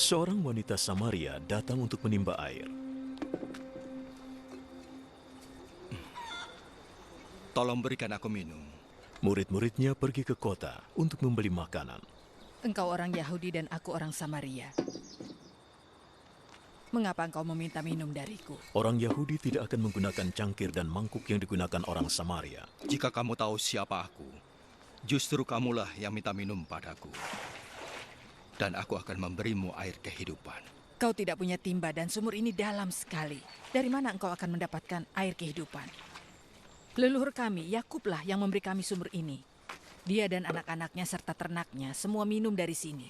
Seorang wanita Samaria datang untuk menimba air. Tolong berikan aku minum. Murid-muridnya pergi ke kota untuk membeli makanan. Engkau orang Yahudi dan aku orang Samaria. Mengapa engkau meminta minum dariku? Orang Yahudi tidak akan menggunakan cangkir dan mangkuk yang digunakan orang Samaria. Jika kamu tahu siapa aku, justru kamulah yang minta minum padaku. Dan aku akan memberimu air kehidupan. Kau tidak punya timba dan sumur ini dalam sekali. Dari mana engkau akan mendapatkan air kehidupan? Leluhur kami, Yakublah yang memberi kami sumur ini. Dia dan anak-anaknya serta ternaknya semua minum dari sini.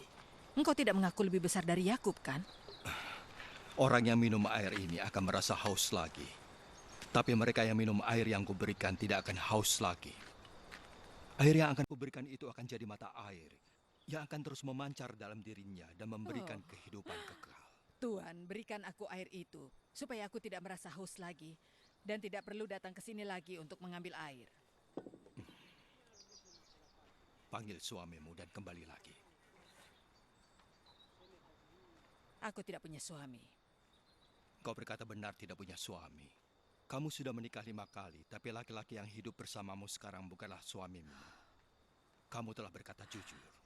Engkau tidak mengaku lebih besar dari Yakub, kan? Orang yang minum air ini akan merasa haus lagi. Tapi mereka yang minum air yang kuberikan tidak akan haus lagi. Air yang akan kuberikan itu akan jadi mata air yang akan terus memancar dalam dirinya dan memberikan kehidupan kekal. Tuhan, berikan aku air itu, supaya aku tidak merasa haus lagi, dan tidak perlu datang ke sini lagi untuk mengambil air. Panggil suamimu dan kembali lagi. Aku tidak punya suami. Kau berkata benar tidak punya suami. Kamu sudah menikah 5 kali, tapi laki-laki yang hidup bersamamu sekarang bukanlah suamimu. Kamu telah berkata jujur.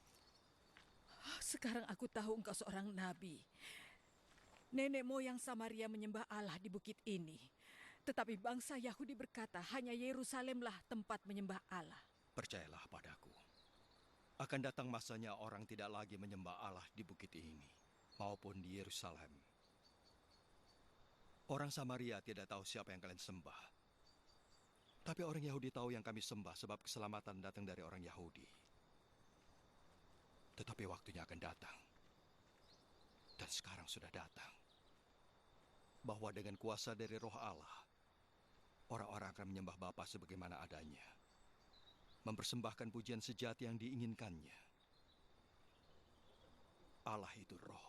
Sekarang aku tahu engkau seorang nabi. Nenek moyang Samaria menyembah Allah di bukit ini. Tetapi bangsa Yahudi berkata hanya Yerusalemlah tempat menyembah Allah. Percayalah padaku. Akan datang masanya orang tidak lagi menyembah Allah di bukit ini, maupun di Yerusalem. Orang Samaria tidak tahu siapa yang kalian sembah. Tapi orang Yahudi tahu yang kami sembah sebab keselamatan datang dari orang Yahudi. Tetapi waktunya akan datang. Dan sekarang sudah datang. Bahwa dengan kuasa dari Roh Allah, orang-orang akan menyembah Bapa sebagaimana adanya. Mempersembahkan pujian sejati yang diinginkannya. Allah itu Roh.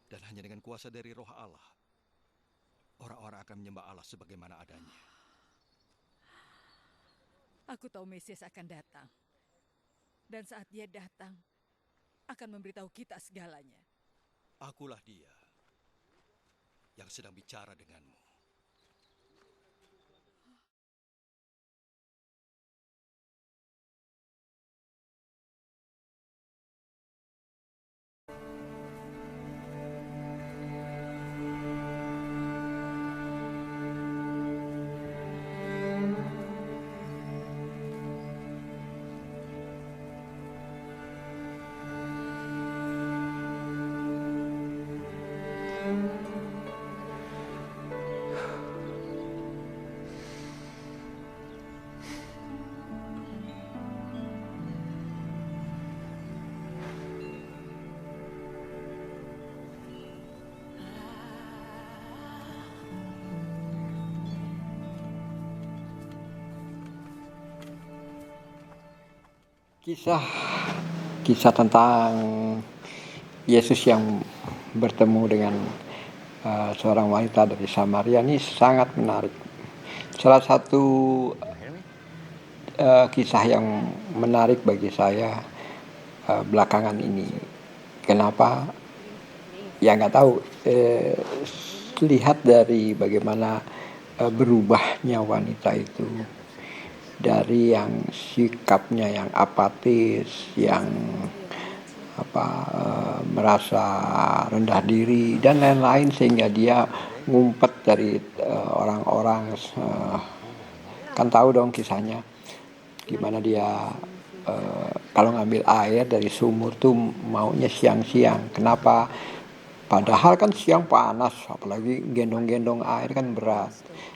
Dan hanya dengan kuasa dari Roh Allah, orang-orang akan menyembah Allah sebagaimana adanya. Aku tahu Mesias akan datang. Dan saat dia datang, akan memberitahu kita segalanya. Akulah dia yang sedang bicara denganmu. Kisah tentang Yesus yang bertemu dengan seorang wanita dari Samaria ini sangat menarik. Salah satu kisah yang menarik bagi saya belakangan ini. Kenapa? Ya nggak tahu. Lihat dari bagaimana berubahnya wanita itu. Dari yang sikapnya yang apatis, yang merasa rendah diri dan lain-lain, sehingga dia ngumpet dari orang-orang. Kan tahu dong kisahnya, gimana dia kalau ngambil air dari sumur tuh maunya siang-siang. Kenapa? Padahal kan siang panas, apalagi gendong-gendong air kan berat.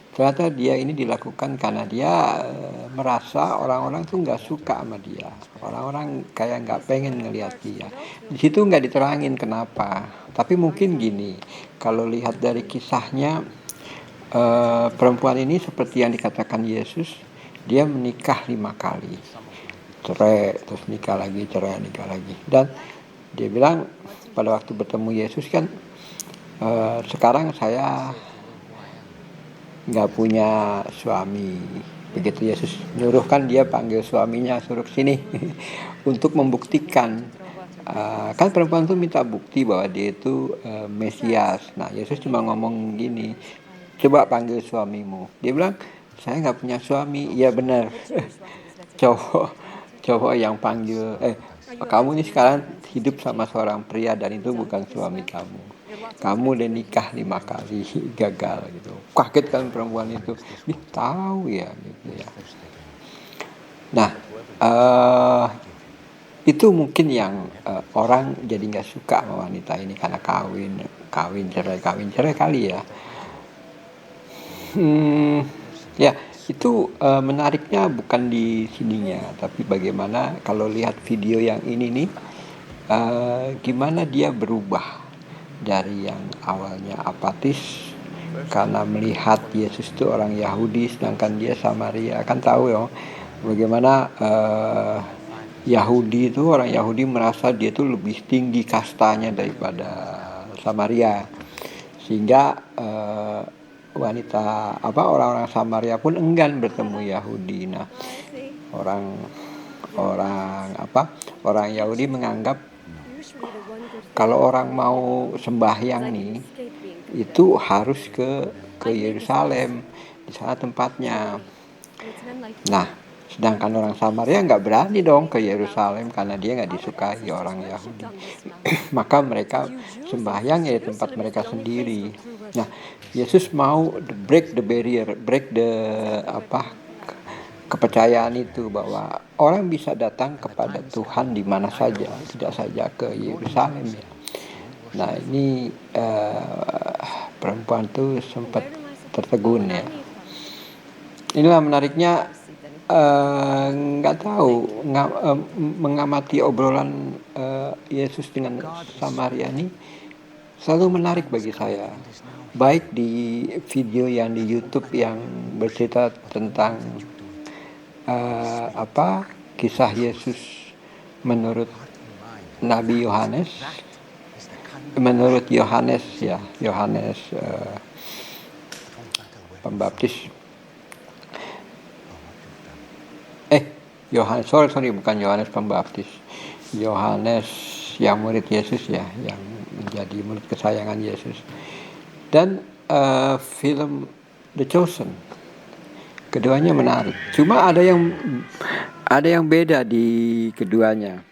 Ternyata dia ini dilakukan karena dia merasa orang-orang tuh nggak suka sama dia. Orang-orang kayak nggak pengen ngelihat dia. Di situ nggak diterangin kenapa. Tapi mungkin gini, kalau lihat dari kisahnya, perempuan ini seperti yang dikatakan Yesus, dia menikah 5 kali. Cerai, terus nikah lagi, cerai, nikah lagi. Dan dia bilang pada waktu bertemu Yesus kan, sekarang saya nggak punya suami. Begitu Yesus nyuruhkan, dia panggil suaminya, suruh sini untuk membuktikan kan perempuan itu minta bukti bahwa dia itu Mesias. Nah, Yesus cuma ngomong gini, coba panggil suamimu. Dia bilang, saya nggak punya suami. Iya benar. cowok yang panggil, kamu ini sekarang hidup sama seorang pria dan itu bukan suami kamu. Kamu udah nikah 5 kali, gagal gitu. Kaget kan perempuan itu. Nih tahu ya gitu ya. Nah, itu mungkin yang orang jadi nggak suka sama wanita ini karena kawin cerai kali ya. Ya itu menariknya bukan di sininya, tapi bagaimana kalau lihat video yang ini nih, gimana dia berubah dari yang awalnya apatis karena melihat Yesus itu orang Yahudi sedangkan dia Samaria. Kan tahu ya bagaimana Yahudi itu, orang Yahudi merasa dia itu lebih tinggi kastanya daripada Samaria, sehingga orang-orang Samaria pun enggan bertemu Yahudi. Nah, orang Yahudi menganggap kalau orang mau sembahyang nih itu harus ke Yerusalem, di sana tempatnya. Nah, sedangkan orang Samaria nggak berani dong ke Yerusalem karena dia nggak disukai orang Yahudi. Maka mereka sembahyang ya di tempat mereka sendiri. Nah, Yesus mau break the barrier, kepercayaan itu bahwa orang bisa datang kepada Tuhan di mana saja, tidak saja ke Yerusalem ya. Nah, ini perempuan tuh sempat tertegun ya. Inilah menariknya, mengamati obrolan Yesus dengan Samaria ini selalu menarik bagi saya. Baik di video yang di YouTube yang bercerita tentang kisah Yesus menurut Nabi Yohanes, menurut Yohanes Pembaptis. Bukan Yohanes Pembaptis. Yohanes yang murid Yesus ya, yang menjadi murid kesayangan Yesus. Dan film The Chosen, keduanya menarik. Cuma ada yang beda di keduanya.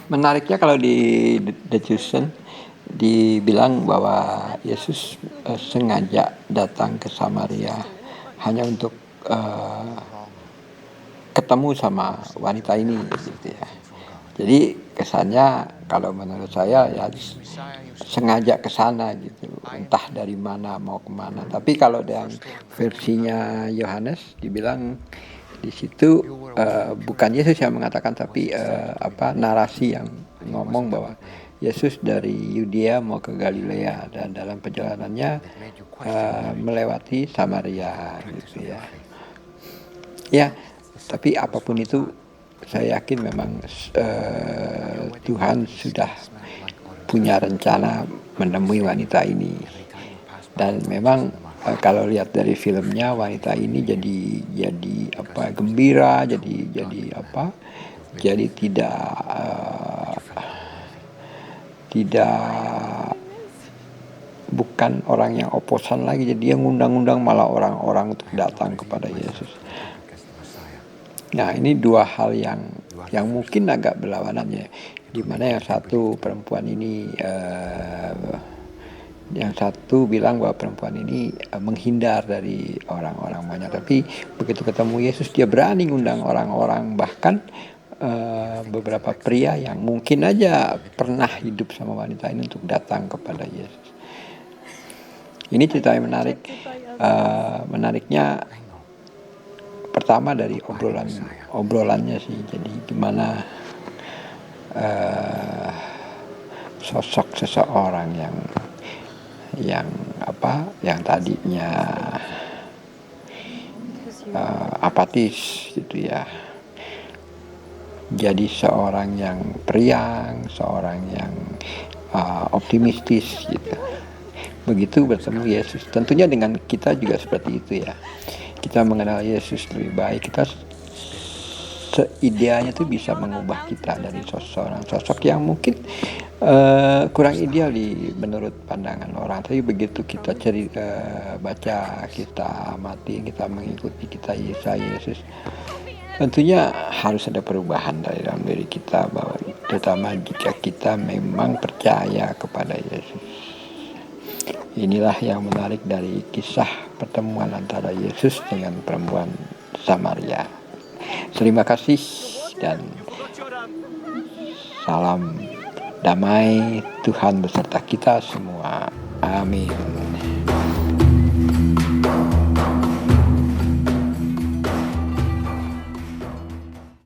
Menariknya kalau di The Chosen dibilang bahwa Yesus sengaja datang ke Samaria hanya untuk ketemu sama wanita ini gitu ya. Jadi kesannya kalau menurut saya ya sengaja ke sana gitu, entah dari mana mau kemana. Tapi kalau yang versinya Yohanes dibilang di situ bukan Yesus yang mengatakan, tapi narasi yang ngomong bahwa Yesus dari Yudea mau ke Galilea dan dalam perjalanannya melewati Samaria gitu ya. Ya, tapi apapun itu saya yakin memang Tuhan sudah punya rencana menemui wanita ini. Dan memang kalau lihat dari filmnya, wanita ini jadi gembira, jadi tidak bukan orang yang oposan lagi, jadi dia ngundang-undang malah orang-orang untuk datang kepada Yesus. Nah, ini dua hal yang mungkin agak berlawanan ya, di mana yang satu perempuan ini yang satu bilang bahwa perempuan ini menghindar dari orang-orang banyak, tapi begitu ketemu Yesus dia berani ngundang orang-orang, bahkan beberapa pria yang mungkin aja pernah hidup sama wanita ini untuk datang kepada Yesus. Ini cerita yang menarik. Menariknya pertama dari obrolannya sih, jadi gimana sosok seseorang yang tadinya apatis gitu ya, jadi seorang yang periang, seorang yang optimistis gitu. Begitu bertemu Yesus, tentunya dengan kita juga seperti itu ya. Kita mengenal Yesus lebih baik, kita seidealnya itu bisa mengubah kita dari sosok yang mungkin kurang ideal menurut pandangan orang. Tapi begitu kita baca, kita amati, kita mengikuti, kita Yesus, tentunya harus ada perubahan dari dalam diri kita, bahwa terutama jika kita memang percaya kepada Yesus. Inilah yang menarik dari kisah pertemuan antara Yesus dengan perempuan Samaria. Terima kasih dan salam damai Tuhan beserta kita semua. Amin.